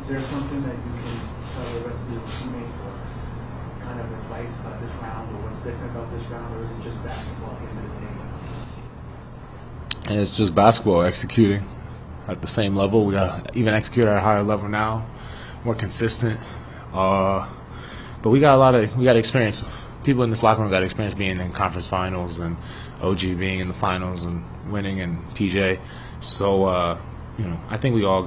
Is there something that you can tell the rest of your teammates or kind of advice about this round or what's different about this round, or is it just basketball at the end of the day? And it's just basketball executing at the same level. We got even execute at a higher level now, more consistent. But we got experience. People in this locker room got experience being in conference finals and OG being in the finals and winning and PJ. So I think we all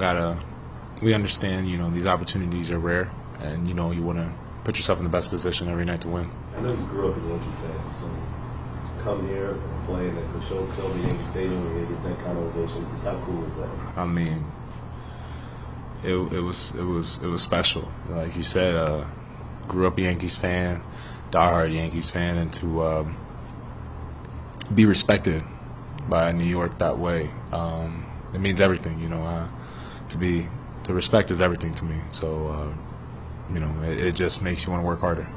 we understand these opportunities are rare, and you want to put yourself in the best position every night to win. I know you grew up a Yankee fan, so to come here and play in the Coachella Yankee Stadium and get that kind of ovation, just how cool is that? I mean, it was special. Like you said, grew up a Yankees fan, diehard Yankees fan, and to be respected by New York that way, it means everything. The respect is everything to me. So it just makes you want to work harder.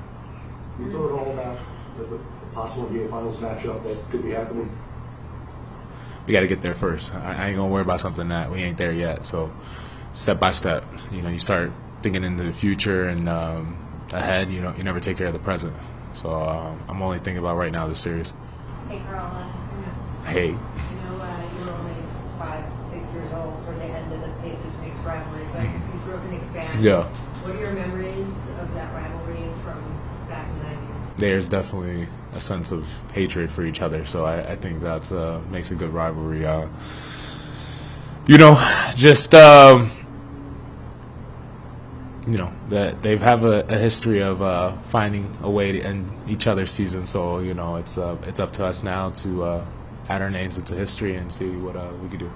You know it all about the possible NBA Finals matchup that could be happening? We got to get there first. I ain't gonna worry about something that we ain't there yet. So step by step, you start thinking into the future and ahead. You never take care of the present. So I'm only thinking about right now this series. Hey, Carl. Hey. You were only 5-6 years old for the end of the Pacers-Knicks rivalry, but you grew up in Knicks fan. Yeah. What are your memories of that rivalry from back in the 90s? There's definitely a sense of hatred for each other, so I think that makes a good rivalry. That they have a history of finding a way to end each other's season. So it's up to us now to add our names into history and see what we could do.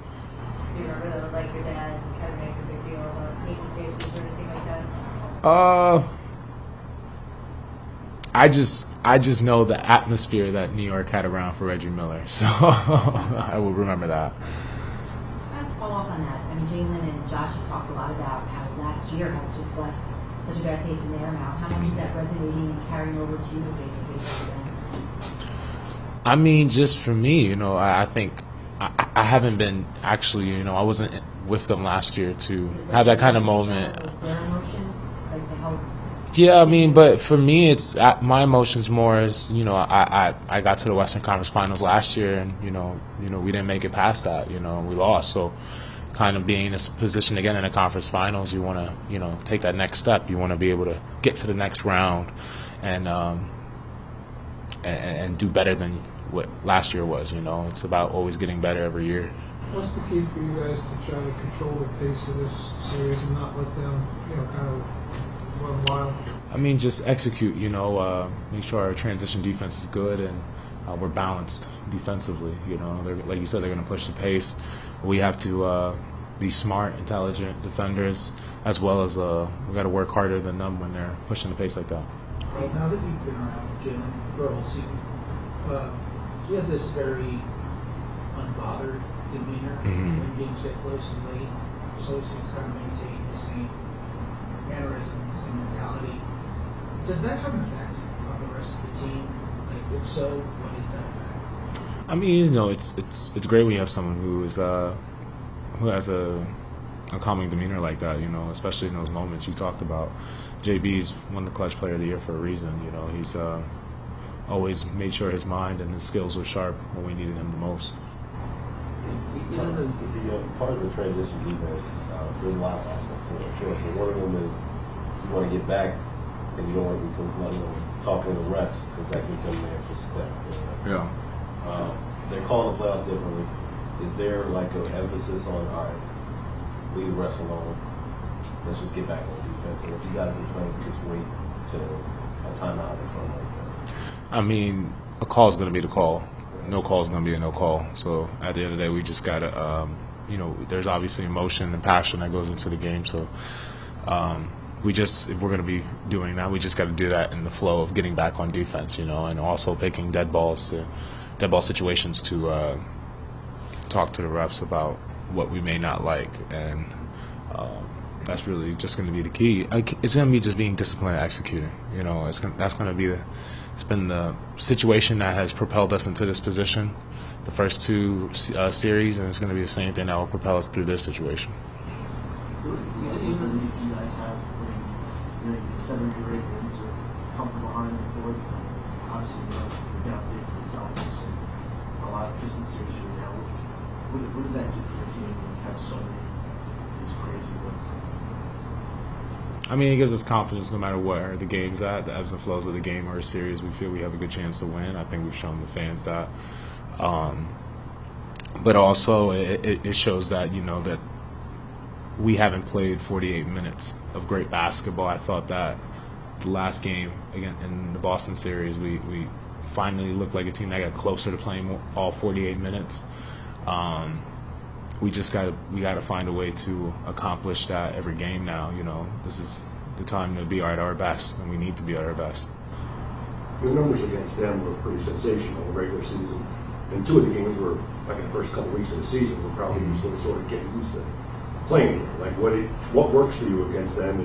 Do you remember like your dad kind of make a big deal about hating Pacers or anything like that? I just know the atmosphere that New York had around for Reggie Miller, so I will remember that. To follow up on that, I mean, Jalen and Josh have talked a lot about how last year has just left such a bad taste in their mouth. How much is that resonating and carrying over to the face-to-face again? I mean, just for me, I think I haven't been actually, I wasn't with them last year to have that kind of moment. Their emotions, like to help. Yeah, I mean, but for me, it's my emotions more as I got to the Western Conference Finals last year, and we didn't make it past that. We lost. So, kind of being in this position again in the conference finals, you want to take that next step. You want to be able to get to the next round, and do better than what last year was. It's about always getting better every year. What's the key for you guys to try to control the pace of this series and not let them, kind of run wild? I mean, just execute, make sure our transition defense is good and we're balanced defensively. Like you said, they're going to push the pace. We have to be smart, intelligent defenders, as well as we got to work harder than them when they're pushing the pace like that. Right now that you've been around Jalen for a whole season, he has this very unbothered demeanor when games get close and late. Just always seems to kind of maintain the same mannerisms, same mentality. Does that have an effect on the rest of the team? Like, if so, what is that effect? I mean, it's great when you have someone who has a calming demeanor like that. Especially in those moments you talked about. JB's won the Clutch Player of the Year for a reason. He's always made sure his mind and his skills were sharp when we needed him the most. Part of the transition defense, there's a lot of aspects to it, I'm sure. But one of them is you want to get back and you don't want to be talking to the refs because that can become an extra step. Yeah. They're calling the playoffs differently. Is there like an emphasis on, all right, leave the refs alone. Let's just get back on defense. And if you got to be playing, just wait till a timeout or something like that. I mean, a call is going to be the call. No call is going to be a no call. So at the end of the day, we just got to, there's obviously emotion and passion that goes into the game. So if we're going to be doing that, we just got to do that in the flow of getting back on defense, and also picking dead ball situations to talk to the refs about what we may not like. And that's really just going to be the key. It's going to be just being disciplined and executing. That's going to be it's been the situation that has propelled us into this position, the first two series, and it's going to be the same thing that will propel us through this situation. Even if you guys You're 7 or 8 wins, or come from behind in the fourth. Obviously, you're down big for the Celtics and a lot of distance series now. What does that do for your team when you have so many these crazy wins? I mean, it gives us confidence no matter what are the game's at, the ebbs and flows of the game or a series. We feel we have a good chance to win. I think we've shown the fans that. But also, it shows that, that we haven't played 48 minutes of great basketball. I thought that the last game, again, in the Boston series, we finally looked like a team that got closer to playing all 48 minutes. We got to find a way to accomplish that every game now. This is the time to be at our best, and we need to be at our best. Your numbers against them were pretty sensational in the regular season, and 2 of the games were like in the first couple weeks of the season. We're probably still sort of getting used to playing. Like what works for you against them,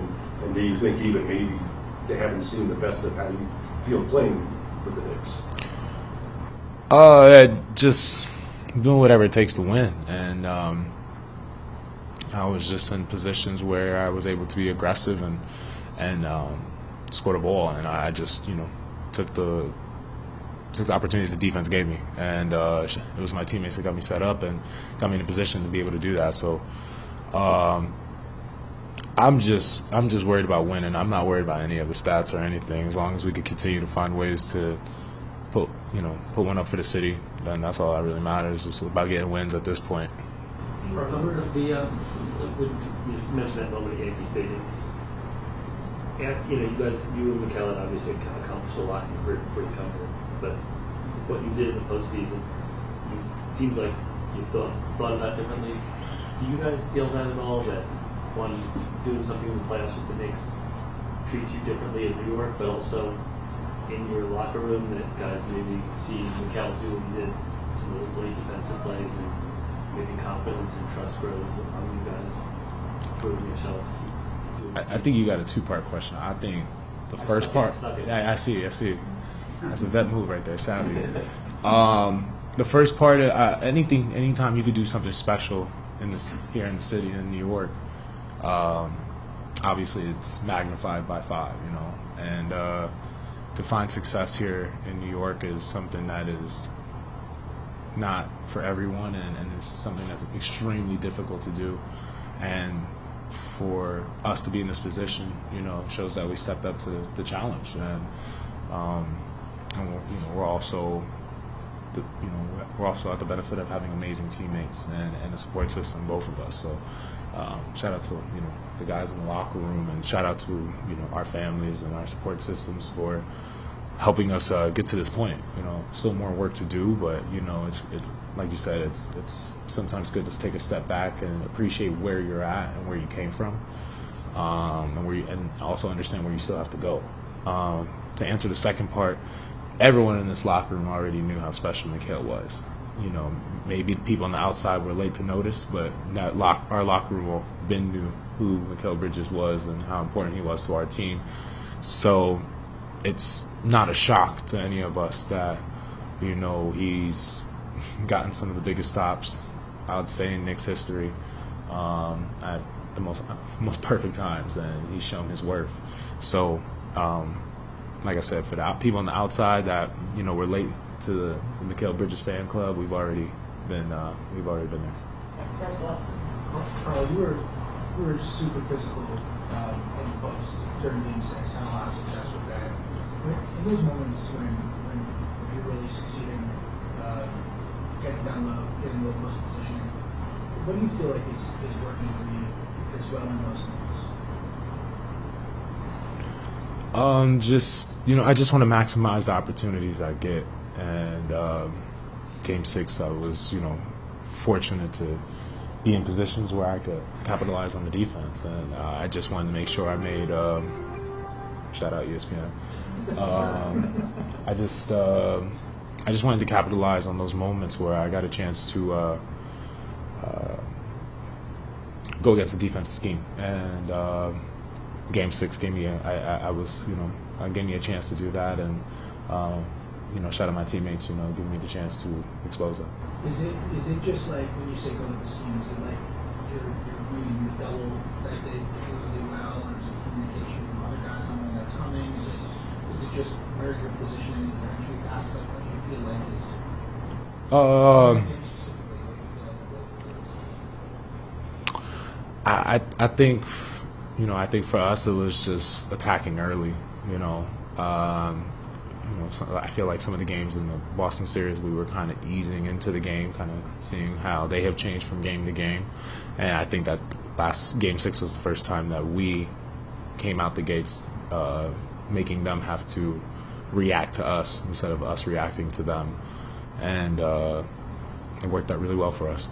and do you think even maybe they haven't seen the best of how you feel playing with the Knicks? Just doing whatever it takes to win, and I was just in positions where I was able to be aggressive and score the ball, and I just took the opportunities the defense gave me, and it was my teammates that got me set up and got me in a position to be able to do that. So I'm just worried about winning. I'm not worried about any of the stats or anything. As long as we can continue to find ways to put one up for the city, then that's all that really matters. It's about getting wins at this point. You mentioned that moment at Yankee Stadium. And, you and Mikel obviously accomplished a lot for your company, but what you did in the postseason, it seems like you thought about differently. Do you guys feel that at all, that one, doing something in the playoffs with the Knicks treats you differently in New York, but also in your locker room, that guys maybe see Mikel do what he did, some of those late defensive plays, and maybe confidence and trust grows among you guys, proving yourselves? I think you got a 2-part question. I think the first part, I see. That's a vet move right there, sadly. The first part, anytime you could do something special here in the city in New York, obviously it's magnified by 5, and to find success here in New York is something that is not for everyone, and it's something that's extremely difficult to do. And for us to be in this position, shows that we stepped up to the challenge, and we're also at the benefit of having amazing teammates and a support system, both of us. So shout out to the guys in the locker room, and shout out to our families and our support systems for helping us get to this point. Still more work to do, but it's like you said, it's sometimes good to take a step back and appreciate where you're at and where you came from, and also understand where you still have to go. To answer the second part, everyone in this locker room already knew how special Mikel was. Maybe people on the outside were late to notice, but our locker room knew who Mikel Bridges was and how important he was to our team. So it's not a shock to any of us that he's gotten some of the biggest stops, I would say, in Knicks history, at the most perfect times, and he's shown his worth. So like I said, for the people on the outside that we're late to the Mikel Bridges fan club, we've already been there. Karl, you were super physical in the post during Game 6. Had a lot of success with that. In those moments when you're really succeeding, getting down low, getting low post positioning, what do you feel like is working for you as well in those moments? I just want to maximize the opportunities I get, and Game 6, I was fortunate to be in positions where I could capitalize on the defense, and I just wanted to make sure I made shout out ESPN. I just wanted to capitalize on those moments where I got a chance to go against the defensive scheme, and Game 6 gave me gave me a chance to do that, and shout out my teammates, giving me the chance to expose that. Is it just like when you say go with the scheme? Is it like you're reading the double that did really well, or is it communication from other guys? just where you're positioning in their entry past, like what do you feel like is game specifically, what do you feel like was the biggest? I think, I think for us it was just attacking early. I feel like some of the games in the Boston series we were kind of easing into the game, kind of seeing how they have changed from game to game, and I think that last Game 6 was the first time that we came out the gates, making them have to react to us instead of us reacting to them, and it worked out really well for us.